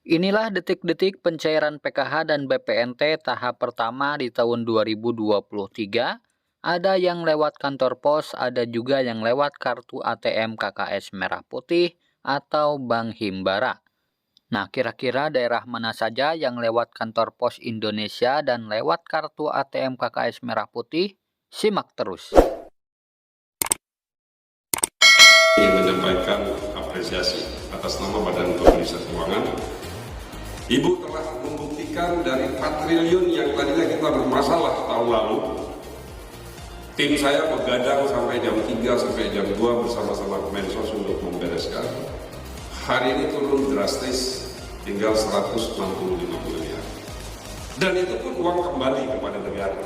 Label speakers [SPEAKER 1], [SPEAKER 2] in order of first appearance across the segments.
[SPEAKER 1] Inilah detik-detik pencairan PKH dan BPNT tahap pertama di tahun 2023. Ada yang lewat kantor pos, ada juga yang lewat kartu ATM KKS Merah Putih atau Bank Himbara. Nah, kira-kira daerah mana saja yang lewat kantor pos Indonesia dan lewat kartu ATM KKS Merah Putih? Simak terus.
[SPEAKER 2] Ingin menyampaikan apresiasi atas nama Badan Pemeriksa Keuangan. Ibu telah membuktikan dari 4 triliun yang tadinya kita bermasalah tahun lalu. Tim saya begadang sampai jam 3 sampai jam 2 bersama-sama Kemensos untuk membereskan. Hari ini turun drastis, tinggal 165 miliar. Dan itu pun uang kembali kepada negara.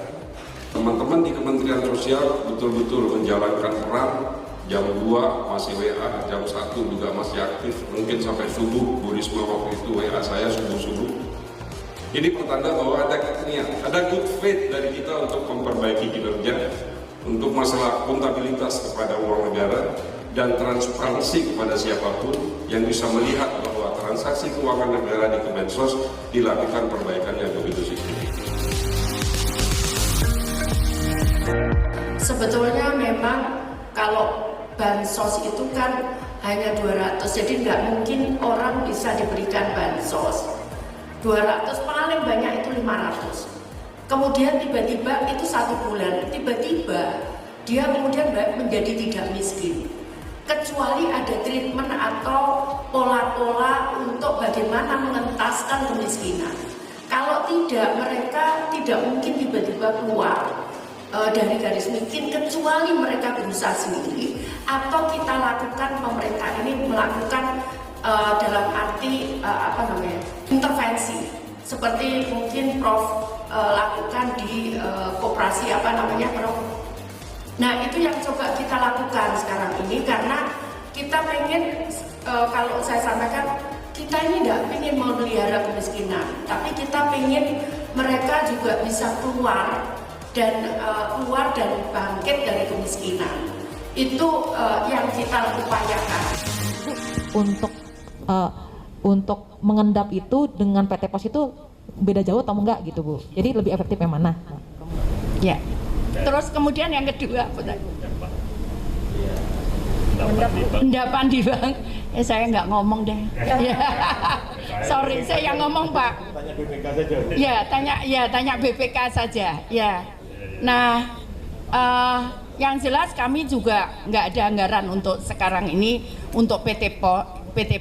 [SPEAKER 2] Teman-teman di Kementerian Sosial betul-betul menjalankan peran. Jam 2 masih WA, jam 1 juga masih aktif, mungkin sampai subuh. Bu Risma waktu itu WA saya subuh-subuh. Ini pertanda bahwa ada niat, ada good faith dari kita untuk memperbaiki kinerja, untuk masalah akuntabilitas kepada uang negara, dan transparansi kepada siapapun yang bisa melihat bahwa transaksi keuangan negara di Kemensos dilakukan perbaikannya begitu signifikan.
[SPEAKER 3] Sebetulnya memang kalau bansos itu kan hanya 200, jadi nggak mungkin orang bisa diberikan bansos 200, paling banyak itu 500. Kemudian tiba-tiba itu 1 bulan, tiba-tiba dia kemudian menjadi tidak miskin, kecuali ada treatment atau pola-pola untuk bagaimana mengentaskan kemiskinan. Kalau tidak, mereka tidak mungkin tiba-tiba keluar dari garis miskin, kecuali mereka berusaha sendiri atau kita lakukan, pemerintah ini melakukan dalam arti intervensi seperti mungkin Prof lakukan di koperasi Prof. Nah, itu yang coba kita lakukan sekarang ini, karena kita pengen kalau saya sampaikan, kita ini tidak ingin memelihara kemiskinan, tapi kita pengen mereka juga bisa keluar dan bangkit dari kemiskinan. Itu yang kita upayakan.
[SPEAKER 4] Untuk mengendap itu dengan PT Pos itu beda jauh atau enggak gitu, Bu? Jadi lebih efektif yang mana?
[SPEAKER 3] Ya. Terus kemudian yang kedua, endapan di bank. Saya nggak ngomong deh. Ya. Sorry, saya yang ngomong, Pak.
[SPEAKER 5] Tanya BPK saja.
[SPEAKER 3] Tanya BPK saja. Ya. Nah, yang jelas kami juga nggak ada anggaran untuk sekarang ini untuk PT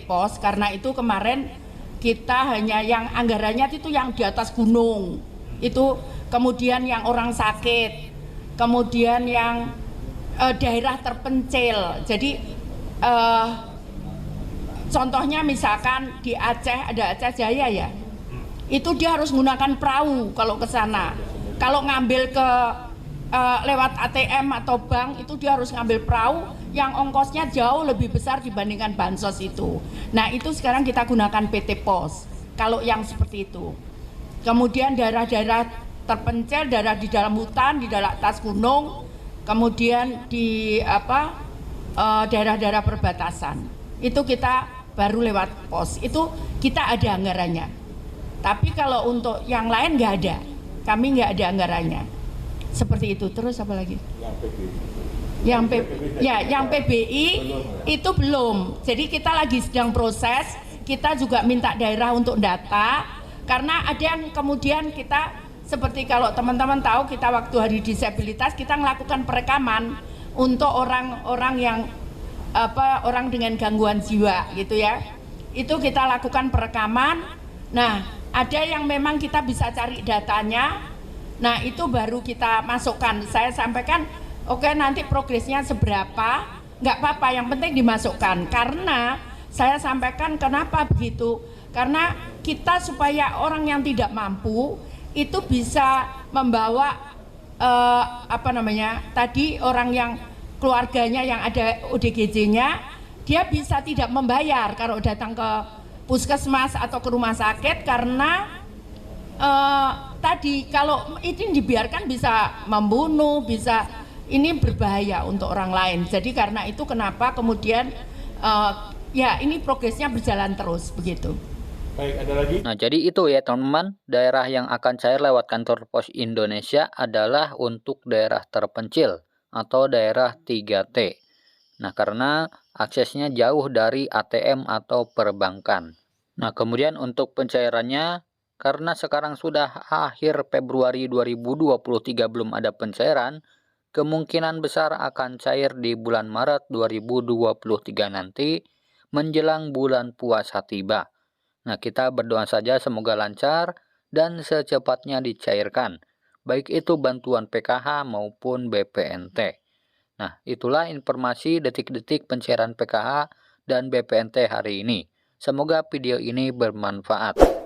[SPEAKER 3] Pos, karena itu kemarin kita hanya yang anggarannya itu yang di atas gunung, itu kemudian yang orang sakit, kemudian yang daerah terpencil. Jadi contohnya misalkan di Aceh, ada Aceh Jaya ya, itu dia harus menggunakan perahu kalau ke sana. Kalau ngambil ke lewat ATM atau bank itu dia harus ngambil perahu yang ongkosnya jauh lebih besar dibandingkan bansos itu. Nah, itu sekarang kita gunakan PT Pos kalau yang seperti itu. Kemudian daerah-daerah terpencil, daerah di dalam hutan, di daerah atas gunung, kemudian di daerah-daerah perbatasan, itu kita baru lewat pos. Itu kita ada anggarannya. Tapi kalau untuk yang lain nggak ada, kami nggak ada anggarannya. Seperti itu. Terus apa lagi? Yang PBI itu belum. Jadi kita lagi sedang proses. Kita juga minta daerah untuk data, karena ada yang kemudian kita, seperti kalau teman-teman tahu, kita waktu hari disabilitas kita melakukan perekaman untuk orang-orang yang orang dengan gangguan jiwa gitu ya. Itu kita lakukan perekaman. Nah, ada yang memang kita bisa cari datanya. Nah, itu baru kita masukkan. Saya sampaikan, oke, nanti progresnya seberapa, nggak apa-apa, yang penting dimasukkan. Karena saya sampaikan kenapa begitu, karena kita supaya orang yang tidak mampu itu bisa membawa tadi orang yang keluarganya yang ada ODGJ-nya, dia bisa tidak membayar kalau datang ke puskesmas atau ke rumah sakit, karena tadi kalau ini dibiarkan bisa membunuh, bisa, ini berbahaya untuk orang lain. Jadi karena itu kenapa kemudian ya ini progresnya berjalan terus begitu.
[SPEAKER 5] Baik, ada lagi?
[SPEAKER 1] Nah, jadi itu ya teman-teman, daerah yang akan cair lewat kantor pos Indonesia adalah untuk daerah terpencil atau daerah 3T. Nah, karena aksesnya jauh dari ATM atau perbankan. Nah, kemudian untuk pencairannya, karena sekarang sudah akhir Februari 2023 belum ada pencairan, kemungkinan besar akan cair di bulan Maret 2023 nanti menjelang bulan puasa tiba. Nah, kita berdoa saja semoga lancar dan secepatnya dicairkan, baik itu bantuan PKH maupun BPNT. Nah, itulah informasi detik-detik pencairan PKH dan BPNT hari ini. Semoga video ini bermanfaat.